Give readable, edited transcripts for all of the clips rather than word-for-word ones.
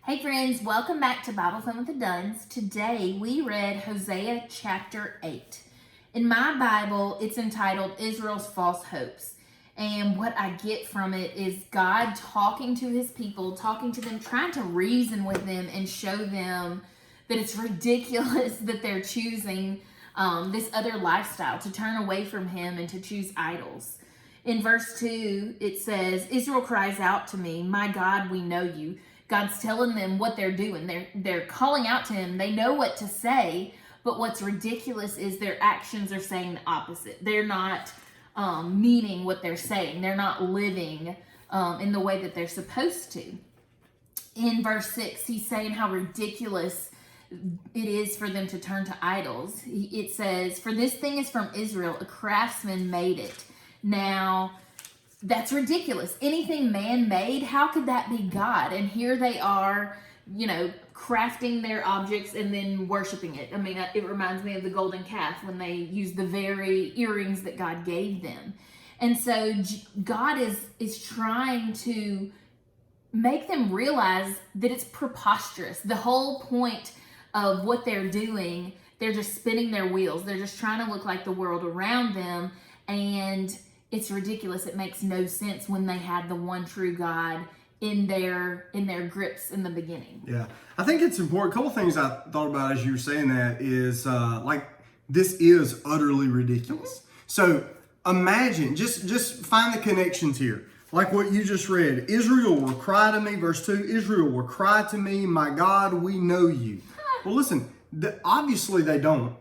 Hey friends, welcome back to Bible Fun with the Duns. Today we read Hosea chapter 8. In my Bible, it's entitled Israel's False Hopes. And what I get from it is God talking to his people, talking to them, trying to reason with them and show them that it's ridiculous that they're choosing this other lifestyle, to turn away from him and to choose idols. In verse 2, it says, Israel cries out to me, my God, we know you. God's telling them what they're doing. They're calling out to him. They know what to say, but what's ridiculous is their actions are saying the opposite. They're not meaning what they're saying. They're not living in the way that they're supposed to. In verse 6, he's saying how ridiculous it is for them to turn to idols. It says, for this thing is from Israel, a craftsman made it. Now, that's ridiculous. Anything man-made, how could that be God? And here they are, crafting their objects and then worshiping it. I mean, it reminds me of the golden calf when they used the very earrings that God gave them. And so God is trying to make them realize that it's preposterous. The whole point of what they're doing, they're just spinning their wheels. They're just trying to look like the world around them, and it's ridiculous. It makes no sense when they had the one true God in their grips in the beginning. Yeah, I think it's important. A couple things I thought about as you were saying that is this is utterly ridiculous. Mm-hmm. So imagine, just find the connections here. Like what you just read, Israel will cry to me, verse 2, Israel will cry to me, my God, we know you. Well, listen, obviously they don't.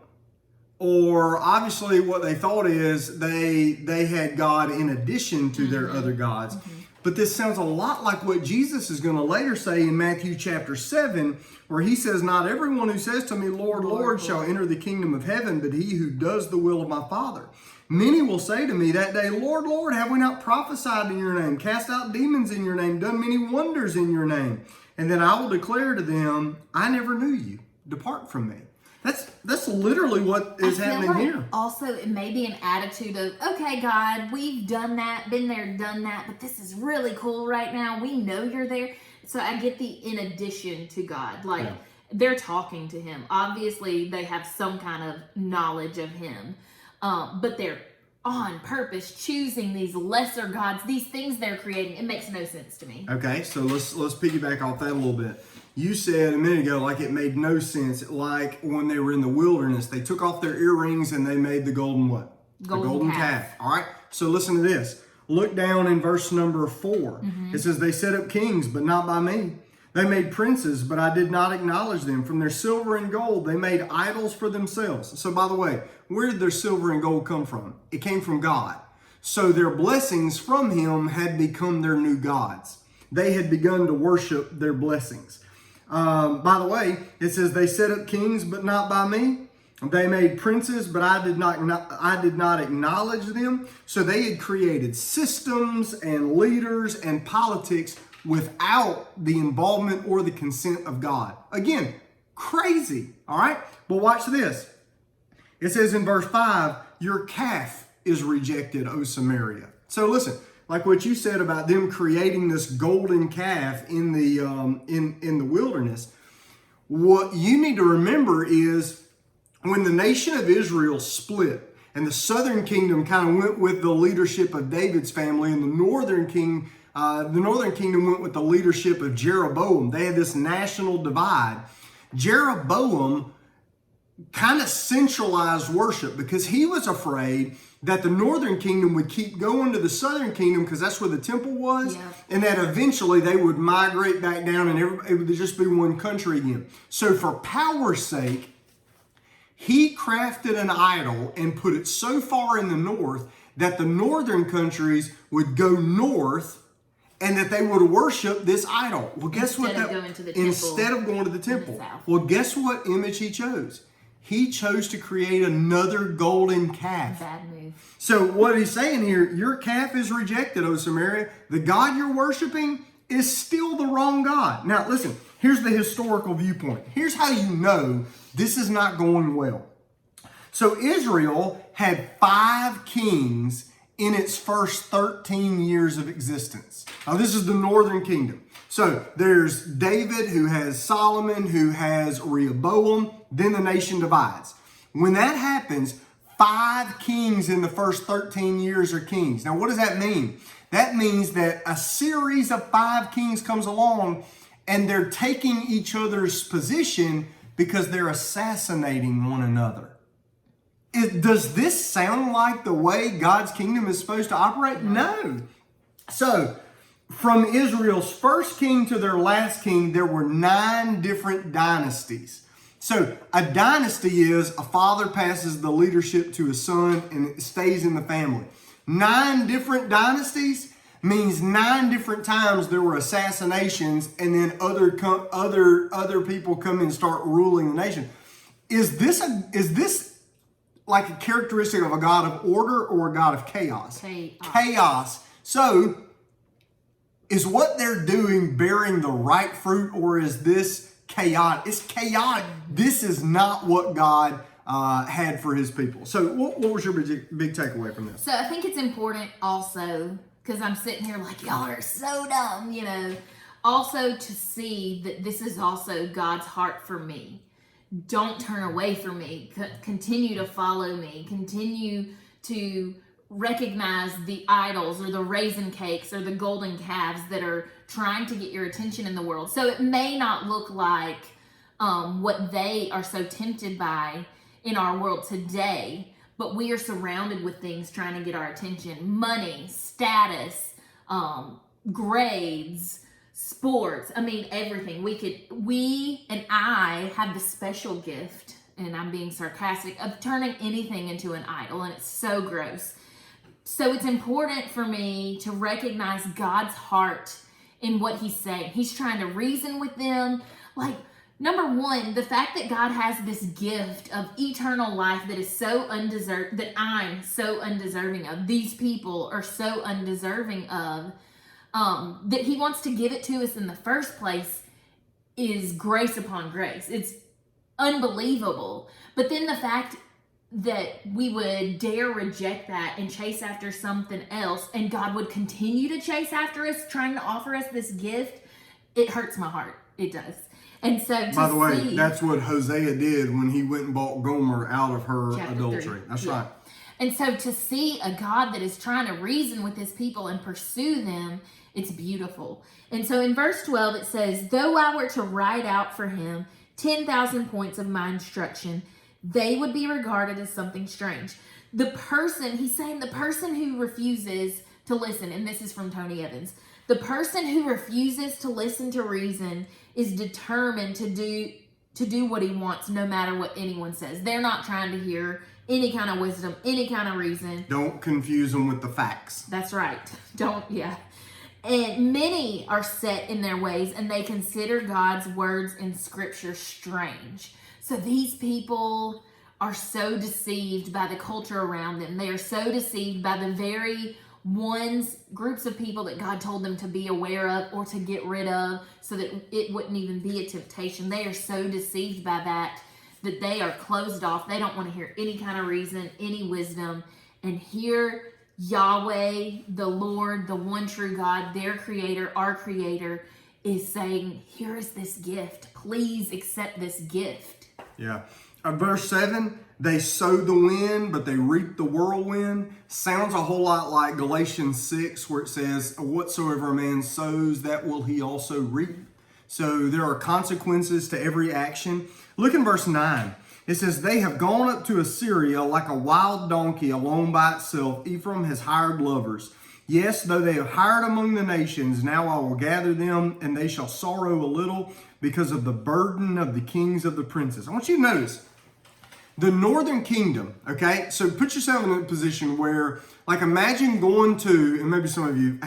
Or obviously what they thought is they had God in addition to their other gods. Mm-hmm. But this sounds a lot like what Jesus is going to later say in Matthew chapter 7, where he says, not everyone who says to me, Lord, Lord, shall enter the kingdom of heaven, but he who does the will of my Father. Many will say to me that day, Lord, Lord, have we not prophesied in your name, cast out demons in your name, done many wonders in your name? And then I will declare to them, I never knew you. Depart from me. That's literally what is happening here. Also, it may be an attitude of, okay, God, we've done that, been there, done that, but this is really cool right now. We know you're there. So I get the in addition to God. They're talking to him. Obviously, they have some kind of knowledge of him. But they're on purpose choosing these lesser gods, these things they're creating. It makes no sense to me. Okay, so let's piggyback off that a little bit. You said a minute ago, like it made no sense. Like when they were in the wilderness, they took off their earrings and they made the golden what? Golden calf. All right. So listen to this. Look down in verse number 4. Mm-hmm. It says, they set up kings, but not by me. They made princes, but I did not acknowledge them. From their silver and gold, they made idols for themselves. So by the way, where did their silver and gold come from? It came from God. So their blessings from him had become their new gods. They had begun to worship their blessings. By the way, it says they set up kings, but not by me. They made princes, but I did not acknowledge them. So they had created systems and leaders and politics without the involvement or the consent of God. Again, crazy. All right. But watch this. It says in verse 5, your calf is rejected, O Samaria. So listen. Like what you said about them creating this golden calf in the in the wilderness, what you need to remember is when the nation of Israel split and the southern kingdom kind of went with the leadership of David's family, and the northern kingdom went with the leadership of Jeroboam. They had this national divide. Jeroboam kind of centralized worship because he was afraid that the northern kingdom would keep going to the southern kingdom because that's where the temple was, and that eventually they would migrate back down and it would just be one country again. So for power's sake, he crafted an idol and put it so far in the north that the northern countries would go north and that they would worship this idol. Well, guess what? Instead of going to the temple. Well, guess what image he chose? He chose to create another golden calf. Bad move. So what he's saying here, your calf is rejected, O Samaria. The God you're worshiping is still the wrong God. Now listen, here's the historical viewpoint. Here's how you know this is not going well. So Israel had 5 kings in its first 13 years of existence. Now, this is the northern kingdom. So there's David, who has Solomon, who has Rehoboam. Then the nation divides. When that happens, 5 kings in the first 13 years are kings. Now, what does that mean? That means that a series of 5 kings comes along and they're taking each other's position because they're assassinating one another. Does this sound like the way God's kingdom is supposed to operate? No. So, from Israel's first king to their last king, there were 9 different dynasties. So, a dynasty is a father passes the leadership to a son and it stays in the family. 9 different dynasties means 9 different times there were assassinations, and then other people come and start ruling the nation. Is this like a characteristic of a God of order or a God of chaos? Chaos. So, is what they're doing bearing the right fruit, or is this chaotic? It's chaotic. This is not what God had for his people. So what was your big takeaway from this? So I think it's important also, because I'm sitting here like, y'all are so dumb, also to see that this is also God's heart for me. Don't turn away from me. Continue to follow me. Continue to recognize the idols or the raisin cakes or the golden calves that are trying to get your attention in the world. So it may not look like what they are so tempted by in our world today, but we are surrounded with things trying to get our attention. Money, status, grades, sports. I mean, everything. We and I have the special gift, and I'm being sarcastic, of turning anything into an idol, and it's so gross. So it's important for me to recognize God's heart in what he's saying. He's trying to reason with them. Like, number one, the fact that God has this gift of eternal life that is so undeserved, that I'm so undeserving of, these people are so undeserving of, that he wants to give it to us in the first place is grace upon grace. It's unbelievable. But then the fact that we would dare reject that and chase after something else, and God would continue to chase after us, trying to offer us this gift, it hurts my heart. It does. And so, by the way, that's what Hosea did when he went and bought Gomer out of her adultery. 3. That's right. And so to see a God that is trying to reason with his people and pursue them, it's beautiful. And so in verse 12, it says, though I were to write out for him 10,000 points of my instruction, they would be regarded as something strange. He's saying the person who refuses to listen, and this is from Tony Evans, the person who refuses to listen to reason is determined to do what he wants, no matter what anyone says. They're not trying to hear any kind of wisdom, any kind of reason. Don't confuse them with the facts. That's right. And many are set in their ways, and they consider God's words in Scripture strange. So these people are so deceived by the culture around them. They are so deceived by the very groups of people that God told them to be aware of or to get rid of so that it wouldn't even be a temptation. They are so deceived by that they are closed off. They don't want to hear any kind of reason, any wisdom. And here Yahweh, the Lord, the one true God, their creator, our creator, is saying, here is this gift. Please accept this gift. Yeah. Verse 7, they sow the wind, but they reap the whirlwind. Sounds a whole lot like Galatians 6, where it says, whatsoever a man sows, that will he also reap. So there are consequences to every action. Look in verse 9. It says, they have gone up to Assyria like a wild donkey alone by itself. Ephraim has hired lovers. Yes, though they have hired among the nations, now I will gather them, and they shall sorrow a little because of the burden of the kings of the princes. I want you to notice the northern kingdom, okay? So put yourself in a position where, like, imagine going to, and maybe some of you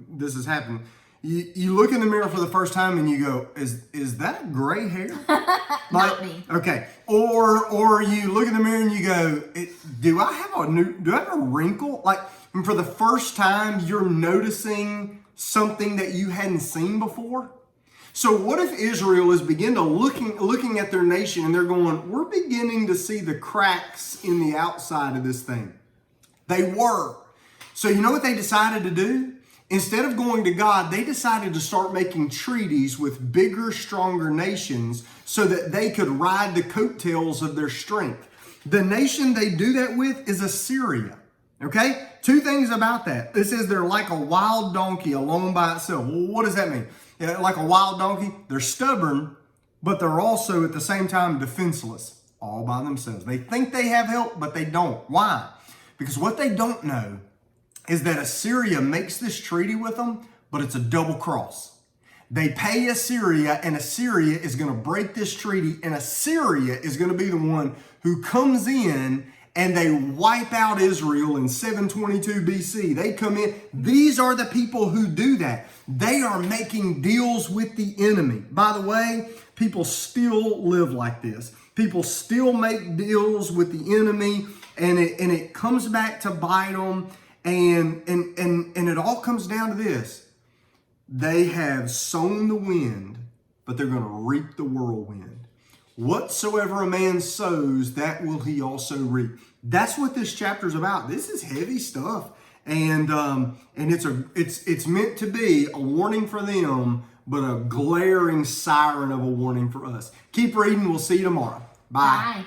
this has happened, you look in the mirror for the first time and you go, is that gray hair? Not me. Okay. Or you look in the mirror and you go, do I have a wrinkle? Like, and for the first time, you're noticing something that you hadn't seen before. So what if Israel is looking at their nation and they're going, we're beginning to see the cracks in the outside of this thing. They were. So you know what they decided to do? Instead of going to God, they decided to start making treaties with bigger, stronger nations so that they could ride the coattails of their strength. The nation they do that with is Assyria. Okay? Two things about that. It says they're like a wild donkey alone by itself. Well, what does that mean? Like a wild donkey, they're stubborn, but they're also at the same time defenseless, all by themselves. They think they have help, but they don't. Why? Because what they don't know is that Assyria makes this treaty with them, but it's a double cross. They pay Assyria, and Assyria is going to break this treaty, and Assyria is going to be the one who comes in and they wipe out Israel in 722 BC. They come in. These are the people who do that. They are making deals with the enemy. By the way, people still live like this. People still make deals with the enemy, and it comes back to bite them. And it all comes down to this. They have sown the wind, but they're going to reap the whirlwind. Whatsoever a man sows, that will he also reap. That's what this chapter is about. This is heavy stuff. And it's meant to be a warning for them, but a glaring siren of a warning for us. Keep reading. We'll see you tomorrow. Bye. Bye.